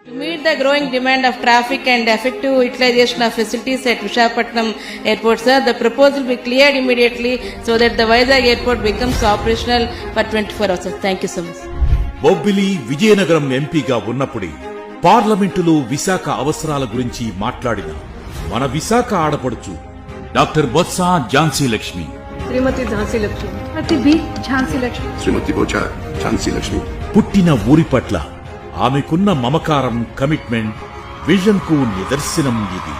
To meet the growing demand of traffic and effective utilization of facilities at Visakhapatnam Airport, sir, the proposal will be cleared immediately so that the Vizag Airport becomes operational for 24 hours. Sir. Thank you so much. Bobbili Vizianagaram ఎంపీగా ఉన్నప్పుడే పార్లమెంటులో విశాఖ అవసరాల గురించి మాట్లాడిన మన విశాఖ ఆడపడుచు doctor Botsa Jhansi Lakshmi. శ్రీమతి ఝాన్సీ లక్ష్మి. శ్రీమతి B Jhansi Lakshmi. శ్రీమతి బొత్స ఝాన్సీ లక్ష్మి. పుట్టిన ఊరి పట్ల ఆమెకున్న మమకారం, కమిట్మెంట్, విజన్ కు నిదర్శనం ఇది.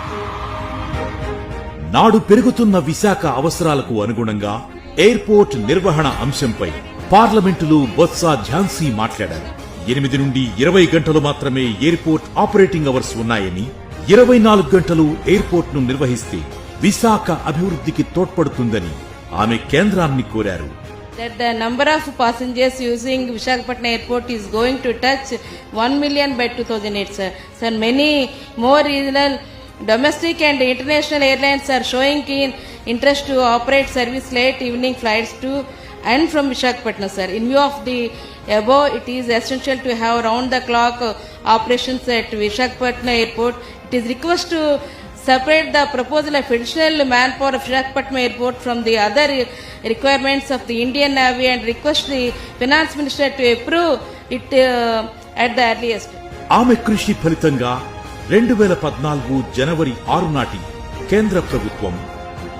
నాడు పెరుగుతున్న విశాఖ అవసరాలకు అనుగుణంగా ఎయిర్పోర్ట్ నిర్వహణ అంశంపై పార్లమెంటులో బొత్స ఝాన్సీ మాట్లాడారు. 8 నుండి 20 గంటలు మాత్రమే ఎయిర్పోర్ట్ ఆపరేటింగ్ అవర్స్ ఉన్నాయని, 24 గంటలు ఎయిర్పోర్ట్ ను నిర్వహిస్తే విశాఖ అభివృద్ధికి తోడ్పడుతుందని ఆమె కేంద్రాన్ని కోరారు. That the number of passengers using Visakhapatnam Airport is going to touch 1 million by 2008, sir. Sir, many more regional, domestic and international airlines are showing keen interest to operate service late evening flights to and from Visakhapatnam, sir. In view of the above, it is essential to have round-the-clock operations at Visakhapatnam Airport. It is request to separate the proposal of additional manpower of Visakhapatnam Airport from the other requirements of the Indian Navy and request the Finance Minister to approve it at the earliest. ఆమె కృషి ఫలితంగా 2014 జనవరి 6 నాటి కేంద్ర ప్రభుత్వం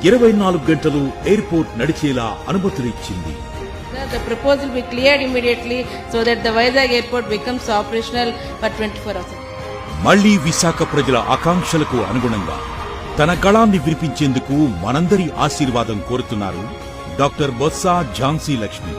24 గంటలు airport నడిచేలా అనుమతులిచ్చింది. The proposal will be cleared immediately so that the Vizag Airport becomes operational for 24 hours. మళ్లీ విశాఖ ప్రజల ఆకాంక్షలకు అనుగుణంగా తన గళాన్ని వినిపించేందుకు మనందరి ఆశీర్వాదం కోరుతున్నారు డాక్టర్ బొత్స ఝాన్సీ లక్ష్మి.